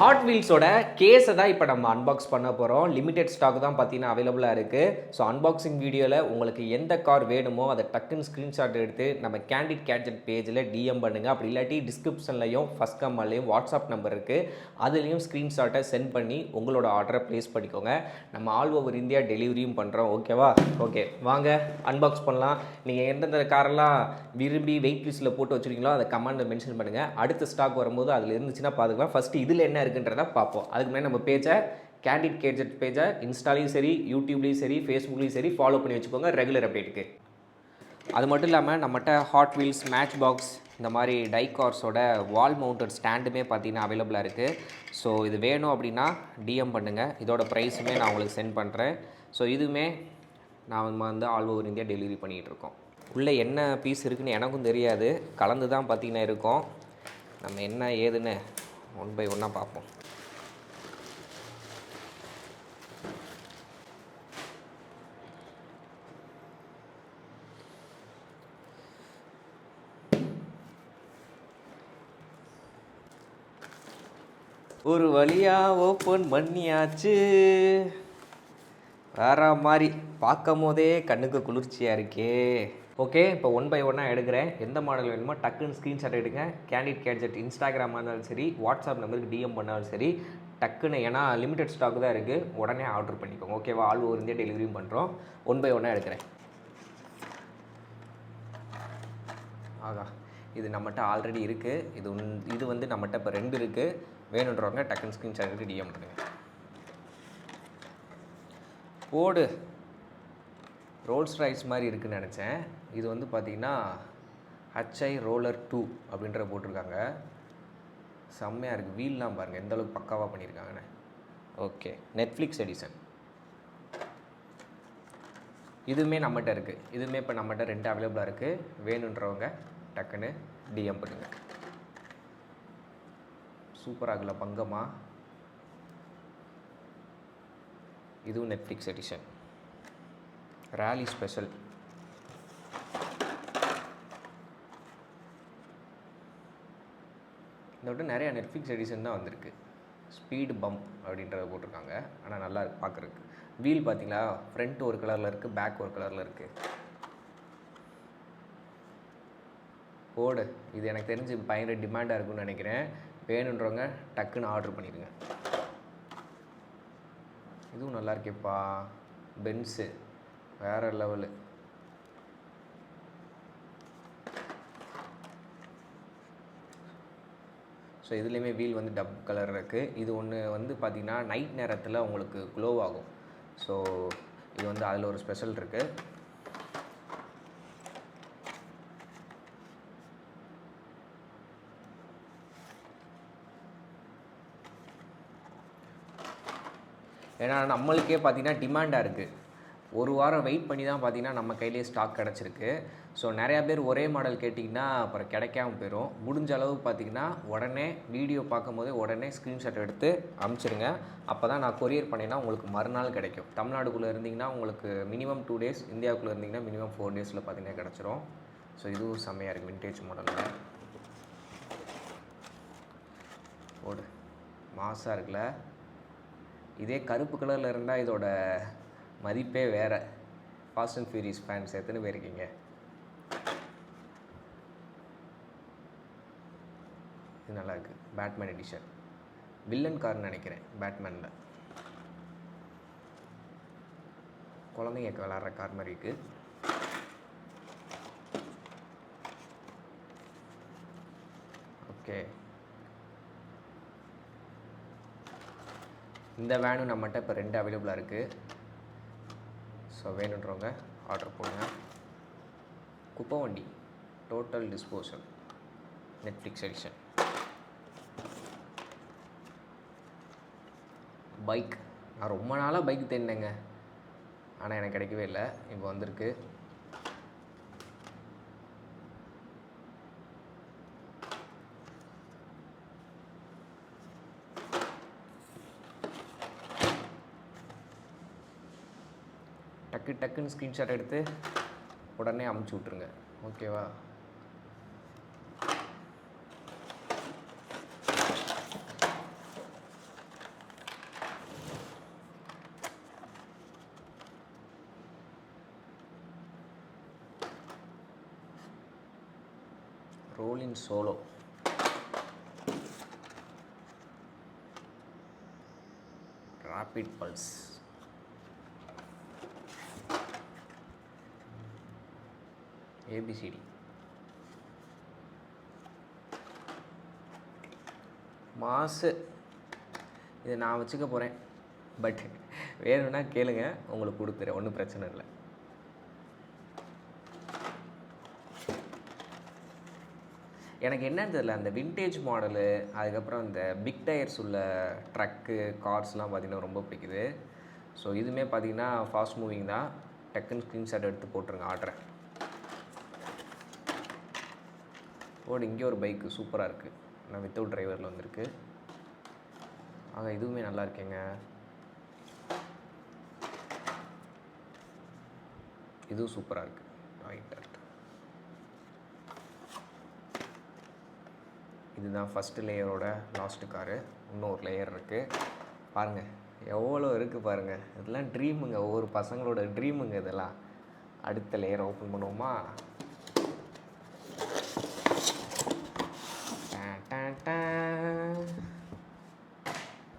Hot வீல்ஸோட கேஸை தான் இப்போ நம்ம அன்பாக்ஸ் பண்ண போகிறோம். லிமிடெட் ஸ்டாக் தான் பார்த்தீங்கன்னா அவைலபிளாக இருக்குது. ஸோ அன்பாக்சிங் வீடியோவில் உங்களுக்கு எந்த கார் வேணுமோ அதை டக்குன்னு ஸ்க்ரீன்ஷாட் எடுத்து நம்ம கேண்டிட் கேட்ஜெட் பேஜில் டிஎம் பண்ணுங்கள். அப்படி இல்லாட்டி டிஸ்கிரிப்ஷன்லையும் ஃபஸ்ட் கமெண்ட்லையும் வாட்ஸ்அப் நம்பர் இருக்குது, அதுலேயும் ஸ்க்ரீன்ஷாட்டை சென்ட் பண்ணி உங்களோட ஆர்டரை ப்ளேஸ் பண்ணிக்கோங்க. நம்ம ஆல் ஓவர் இந்தியா டெலிவரியும் பண்ணுறோம். ஓகேவா? ஓகே, வாங்க அன்பாக்ஸ் பண்ணலாம். நீங்கள் எந்தெந்த காரெல்லாம் விரும்பி வெயிட் லிஸ்ட்டில் போட்டு வச்சுருக்கீங்களோ அதை கமெண்ட்டில் மென்ஷன் பண்ணுங்கள். அடுத்த ஸ்டாக் வரும்போது அதில் இருந்துச்சுன்னா பார்த்துக்கலாம். ஃபஸ்ட்டு இதில் என்ன இருக்குன்றதை பார்ப்போம். அதுக்கு முன்னாடி நம்ம பேஜை கேண்டிட் கேட்ஜெட் பேஜை இன்ஸ்டாலையும் சரி, யூடியூப்லேயும் சரி, ஃபேஸ்புக்லேயும் சரி ஃபாலோ பண்ணி வச்சுக்கோங்க ரெகுலர் அப்டேட்டுக்கு. அது மட்டும் இல்லாமல் நம்மகிட்ட ஹாட் வீல்ஸ், மேட்ச் பாக்ஸ், இந்த மாதிரி டை கார்ஸோட வால் மவுண்டட் ஸ்டாண்டுமே பார்த்தீங்கன்னா அவைலபிளாக இருக்குது. ஸோ இது வேணும் அப்படின்னா டிஎம் பண்ணுங்கள். இதோட ப்ரைஸுமே நான் உங்களுக்கு சென்ட் பண்ணுறேன். ஸோ இதுவுமே நான் வந்து ஆல் ஓவர் இந்தியா டெலிவரி பண்ணிகிட்டு இருக்கோம். உள்ளே என்ன பீஸ் இருக்குதுன்னு எனக்கும் தெரியாது, கலந்து தான் பார்த்தீங்கன்னா இருக்கும். நம்ம என்ன ஏதுன்னு ஒன் பை ஒன்னாக பார்ப்போம். ஒரு வழியாக ஓப்பன் பண்ணியாச்சு. வேற மாதிரி பார்க்கும் போதே கண்ணுக்கு குளிர்ச்சியாக இருக்கே. ஓகே, இப்போ ஒன் பை ஒன்னாக எடுக்கிறேன். எந்த மாடல் வேணுமோ டக்குன்னு ஸ்க்ரீன்ஷாட் எடுங்க. கேண்டிட் கேட்ஜெட் இன்ஸ்டாகிராமாக இருந்தாலும் சரி, வாட்ஸ்அப் நம்பருக்கு டிஎம் பண்ணாலும் சரி, டக்குன்னு, ஏன்னா லிமிடெட் ஸ்டாக் தான் இருக்குது, உடனே ஆர்டர் பண்ணிக்கோங்க. ஓகேவா? ஆல் ஓவர் இந்தியா டெலிவரியும் பண்ணுறோம். ஒன் பை ஒன்னாக எடுக்கிறேன். ஆகா, இது நம்மகிட்ட ஆல்ரெடி இருக்குது. இது வந்து நம்மகிட்ட இப்போ 2 இருக்குது. வேணுன்றவங்க டக்குன்னு ஸ்க்ரீன்ஷாட் எடுத்து டிஎம் பண்ணுங்க. போடு. ரோல்ஸ் ராய்ஸ் மாதிரி இருக்குதுன்னு நினச்சேன். இது வந்து பார்த்திங்கன்னா HI ரோலர் 2 அப்படின்ற போட்டிருக்காங்க. செம்மையாக இருக்குது. வீல்லாம் பாருங்கள் எந்த அளவுக்கு பக்காவாக பண்ணியிருக்காங்கன்னு. Okay, Netflix edition. இதுவுமே நம்மகிட்ட இருக்குது. இதுவுமே இப்போ நம்மகிட்ட 2 அவைலபிளாக இருக்குது. வேணுன்றவங்க டக்குன்னு டிஎம் பண்ணுங்கள். சூப்பராக இருக்குல்ல பங்கமா? இதுவும் நெட்ஃப்ளிக்ஸ் எடிஷன், ராலி ஸ்பெஷல். இந்த விட நிறையா நெட்ஃப்ளிக்ஸ் எடிஷன் தான் வந்திருக்கு. ஸ்பீடு பம்ப் அப்படின்றத போட்டிருக்காங்க. ஆனால் நல்லா இருக்குது பார்க்குறதுக்கு. வீல் பார்த்தீங்களா? ஃப்ரண்ட் ஒரு கலரில் இருக்குது, பேக் ஒரு கலரில் இருக்குது. போடு. இது எனக்கு தெரிஞ்சு பயங்கர டிமாண்டாக இருக்குன்னு நினைக்கிறேன். வேணுன்றவங்க டக்குன்னு ஆர்டர் பண்ணிடுங்க. இதுவும் நல்லா இருக்கேப்பா. பென்ஸு வேறு லெவலு. ஸோ இதுலேயுமே வீல் வந்து டப் கலர் இருக்குது. இது ஒன்று வந்து பார்த்திங்கன்னா நைட் நேரத்தில் உங்களுக்கு க்ளோ ஆகும். ஸோ இது வந்து அதில் ஒரு ஸ்பெஷல் இருக்குது. ஏன்னா நம்மளுக்கே பார்த்திங்கன்னா டிமாண்டாக இருக்குது. ஒரு வாரம் வெயிட் பண்ணி தான் பார்த்திங்கன்னா நம்ம கையிலே ஸ்டாக் கிடச்சிருக்கு. ஸோ நிறையா பேர் ஒரே மாடல் கேட்டிங்கன்னா அப்புறம் கிடைக்காம போயிடும். முடிஞ்ச அளவு பார்த்திங்கன்னா உடனே வீடியோ பார்க்கும் போதே உடனே ஸ்க்ரீன்ஷாட் எடுத்து அனுப்பிச்சிடுங்க. அப்போ தான் நான் கொரியர் பண்ணிங்கன்னா உங்களுக்கு மறுநாள் கிடைக்கும். தமிழ்நாடுக்குள்ளே இருந்திங்கன்னா உங்களுக்கு மினிமம் 2 days, இந்தியாவுக்குள்ளே இருந்திங்கன்னா மினிமம் 4 daysல பார்த்திங்கன்னா கிடச்சிரும். ஸோ இதுவும் செம்மையாக இருக்குது விண்டேஜ் மாடலில். ஓடு மாசாக இருக்குல்ல. இதே கருப்பு கலரில் இருந்தால் இதோட மதிப்பே வேறு. ஃபாஸ்ட் அண்ட் ஃபியூரியஸ் ஃபேன்ஸ் எத்தனை பேர் இருக்கீங்க? இது நல்லா இருக்குது. Batman edition. வில்லன் கார்னு நினைக்கிறேன். பேட்மேனில் குழந்தைங்க விளாட்ற கார் மாதிரி இருக்குது. ஓகே, இந்த வேனும் நம்மகிட்ட இப்போ 2 அவைலபிளாக இருக்குது. ஸோ வேணுன்றவங்க ஆர்டர் போடுங்க. குப்பை வண்டி total disposal Netflix edition. Bike. நான் ரொம்ப நாளாக பைக் தேடினேங்க, ஆனால் எனக்கு கிடைக்கவே இல்லை. இப்போ வந்திருக்கு. டக்குன்னு ஸ்க்ரீன்ஷாட் எடுத்து உடனே அமுச்சு விட்ருங்க. ஓகேவா? Shaolin solo, rapid pulse, ABCD, மாசு. இதை நான் வச்சுக்க போகிறேன், பட் வேணும்னா கேளுங்க, உங்களுக்கு கொடுத்துறேன், ஒன்றும் பிரச்சனை இல்லை. எனக்கு என்னன்னு தெரியல, அந்த விண்டேஜ் மாடலு, அதுக்கப்புறம் இந்த பிக் டயர்ஸ் உள்ள ட்ரக்கு, கார்ஸ்லாம் பார்த்திங்கன்னா ரொம்ப பிடிக்குது. ஸோ இதுவுமே பார்த்திங்கன்னா ஃபாஸ்ட் மூவிங் தான். டக்குன்னு ஸ்க்ரீன்ஷாட் எடுத்து போட்டுருங்க ஆர்டரை. இங்கே ஒரு பைக்கு சூப்பராக இருக்குது, நான் வித்தவுட் டிரைவரில் வந்திருக்கு. இதுவுமே நல்லா இருக்கேங்க. இதுவும் சூப்பராக இருக்குது. இதுதான் ஃபஸ்ட்டு லேயரோட லாஸ்ட்டு காரு. இன்னொரு லேயர் இருக்குது பாருங்கள், எவ்வளோ இருக்குது பாருங்கள். இதெல்லாம் ட்ரீமுங்க, ஒவ்வொரு பசங்களோட ட்ரீமுங்க இதெல்லாம். அடுத்த லேயர் ஓப்பன் பண்ணுவோமா?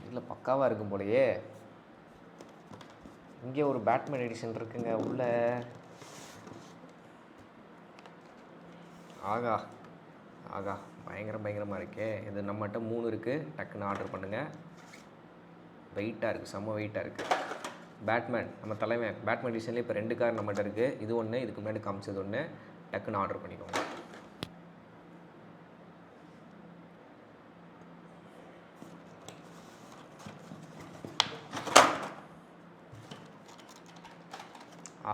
இதில் பக்காவாக இருக்கும் போலையே. இங்கே ஒரு பேட்மேன் எடிஷன் இருக்குங்க உள்ள. ஆகா ஆகா, பயங்கரமாக இருக்கே. இது நம்மகிட்ட 3 இருக்குது, டக்குன்னு ஆர்டர் பண்ணுங்கள். வெயிட்டாக இருக்குது, செம்ம வெயிட்டாக இருக்குது. பேட்மேன், நம்ம தலைவன் பேட்மேன் எடிஷன்லேயே இப்போ 2 கார் நம்மகிட்ட இருக்குது. இது ஒன்று, இதுக்கு முன்னாடி காமிச்சது ஒன்று. டக்குன்னு ஆர்டர் பண்ணிக்கோங்க.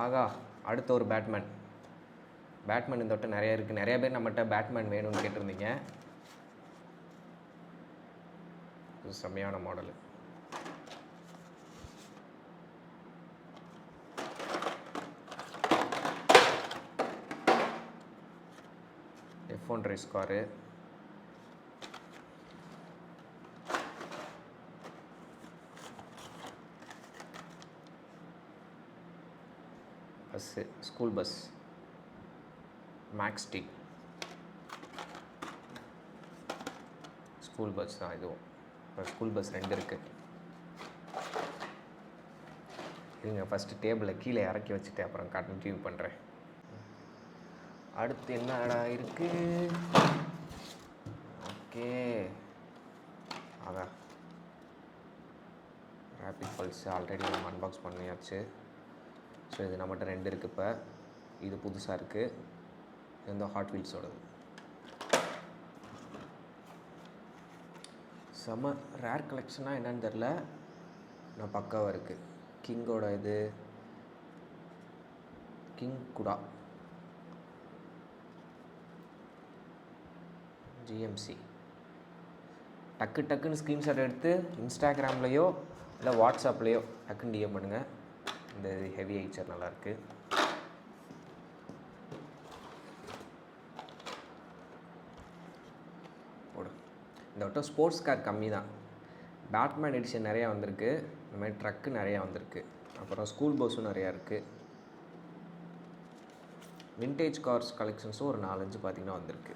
ஆகா, அடுத்த ஒரு பேட்மேன். இந்த தொட்ட நிறைய இருக்குது. நிறைய பேர் நம்மகிட்ட பேட்மேன் வேணும்னு கேட்டிருந்தீங்க. இது செம்மையான model. F1 race car. Bus, school bus, மேக்ஸ்டி ஸ்கூல் பஸ் தான் இதுவும். இப்போ ஸ்கூல் பஸ் 2 இருக்குது. இதுங்க ஃபஸ்ட்டு டேபிளில் கீழே இறக்கி வச்சுட்டு அப்புறம் கண்டினியூ பண்ணுறேன். அடுத்து என்னடா இருக்குது? ஓகே, அதான் ராபிட் பல்ஸ் ஆல்ரெடி நம்ம அன்பாக்ஸ் பண்ணியாச்சு. ஸோ இது நம்மகிட்ட 2 இருக்குது. இப்போ இது புதுசாக இருக்குது, இந்த ஹாட் வீல்ஸோடது. செம்ம ரேர் கலெக்ஷனாக என்னன்னு தெரில, நான் பக்காவாக இருக்குது. கிங்கோட இது கிங் குடா ஜிஎம்சி. டக்குன்னு ஸ்க்ரீன்ஷாட் எடுத்து இன்ஸ்டாகிராம்லேயோ இல்லை வாட்ஸ்அப்லேயோ டக்குன்னு டிஎம் பண்ணுங்கள். இந்த ஹெவி ஐச்சர் நல்லாயிருக்கு. இந்த வட்டம் ஸ்போர்ட்ஸ் கார் கம்மி தான். பேட்மேன் எடிஷன் நிறையா வந்திருக்கு, இந்த மாதிரி ட்ரக்கு நிறையா வந்திருக்கு, அப்புறம் ஸ்கூல் பஸ்ஸும் நிறையா இருக்குது. விண்டேஜ் கார்ஸ் கலெக்ஷன்ஸும் ஒரு 4-5 பார்த்திங்கன்னா வந்திருக்கு.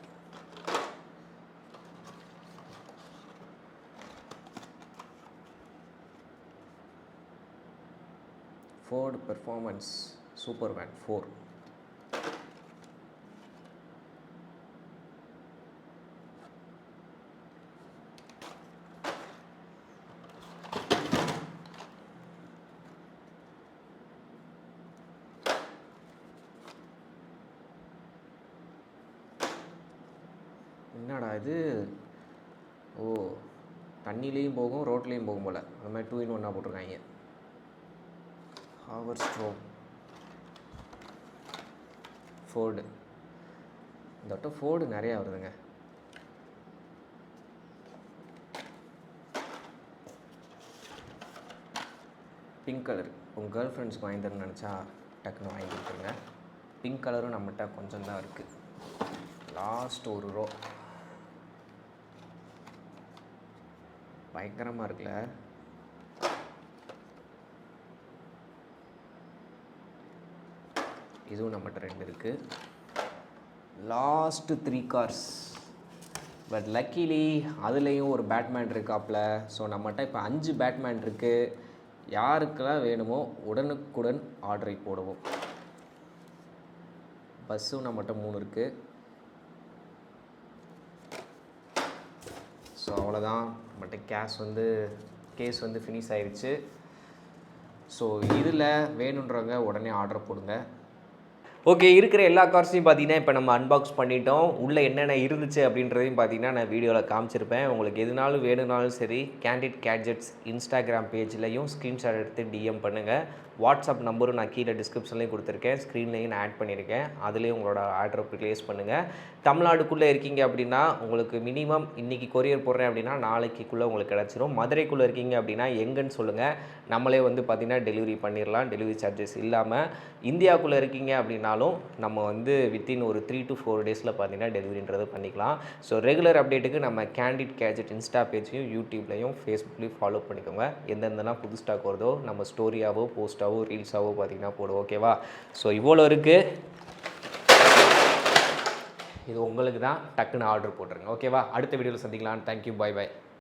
Ford performance super van 4. என்னடா இது? ஓ, தண்ணிலேயும் போகும் ரோட்லேயும் போகும் போல், அந்த மாதிரி 2 in 1 போட்டிருக்காங்க. ஹாவர்ஸ்ட்ரோம் ஃபோர்டு. இந்த வட்டம் ஃபோர்டு நிறையா வருதுங்க. பிங்க் கலர் உங்கள் கேர்ள் ஃப்ரெண்ட்ஸ்க்கு வாங்கி தரணும்னு நினச்சா டக்குன்னு வாங்கி கொடுத்துருங்க. பிங்க் கலரும் நம்மகிட்ட கொஞ்சம் தான் இருக்குது. லாஸ்ட் ஒரு ரோ பயங்கரமாக இருக்குல்ல. இதுவும் நம்மகிட்ட 2 இருக்குது. லாஸ்ட்டு 3 கார்ஸ் பட் லக்கிலி அதுலேயும் ஒரு பேட்மேன் இருக்காப்புல. ஸோ நம்மகிட்ட இப்போ 5 பேட்மேன் இருக்குது. யாருக்கெல்லாம் வேணுமோ உடனுக்குடன் ஆர்டரை போடுவோம். பஸ்ஸும் நம்மகிட்ட 3 இருக்குது. ஸோ அவ்வளோதான், நம்மகிட்ட கேஸ் வந்து ஃபினிஷ் ஆயிடுச்சு. ஸோ இதில் வேணுன்றவங்க உடனே ஆர்டர் போடுங்க. ஓகே, இருக்கிற எல்லா கார்ஸையும் பார்த்தீங்கன்னா இப்போ நம்ம அன்பாக்ஸ் பண்ணிட்டோம். உள்ளே என்னென்ன இருந்துச்சு அப்படின்றதையும் பார்த்தீங்கன்னா நான் வீடியோவில் காமிச்சிருப்பேன். உங்களுக்கு எதுனாலும் வேணும்னாலும் சரி, கேண்டிட் கேட்ஜெட்ஸ் இன்ஸ்டாகிராம் பேஜ்லையும் ஸ்க்ரீன்ஷாட் எடுத்து டிஎம் பண்ணுங்கள். வாட்ஸ்அப் நம்பரும் நான் கீழே டிஸ்கிரிப்ஷன்லேயும் கொடுத்துருக்கேன், ஸ்க்ரீன்லேயும் நான் ஆட் பண்ணியிருக்கேன். அதுலேயும் உங்களோட ஆர்டரை ப்ளேஸ் பண்ணுங்கள். தமிழ்நாடுக்குள்ளே இருக்கீங்க அப்படின்னா உங்களுக்கு மினிமம் இன்றைக்கி கொரியர் போடுறேன் அப்படின்னா நாளைக்குள்ளே உங்களுக்கு கிடச்சிரும். மதுரைக்குள்ளே இருக்கீங்க அப்படின்னா எங்கன்னு சொல்லுங்கள், நம்மளே வந்து பார்த்திங்கன்னா டெலிவரி பண்ணிடலாம், டெலிவரி சார்ஜஸ் இல்லாமல். இந்தியாவுக்குள்ளே இருக்கீங்க அப்படின்னாலும் நம்ம வந்து வித்தின் ஒரு 3 to 4 டேஸில் பார்த்திங்கன்னா டெலிவரின்றது பண்ணிக்கலாம். ஸோ ரெகுலர் அப்டேட்டுக்கு நம்ம கேண்டிட் கேட்ஜெட் இன்ஸ்டா பேஜையும் யூடியூப்லையும் ஃபேஸ்புக்லேயும் ஃபாலோ பண்ணிக்கோங்க. எந்தெந்தெல்லாம் புது ஸ்டாக் வருதோ நம்ம ஸ்டோரியாவோ போஸ்ட்டாவோ ரீல்ஸாவோ பார்த்திங்கன்னா போடுவோம். ஓகேவா? ஸோ இவ்வளோ இருக்குது. இது உங்களுக்கு தான், டக்குன்னு ஆர்டர் போட்டுருங்க. ஓகேவா? அடுத்த வீடியோவில் சந்திக்கலாம். தேங்க்யூ, பாய் பாய்.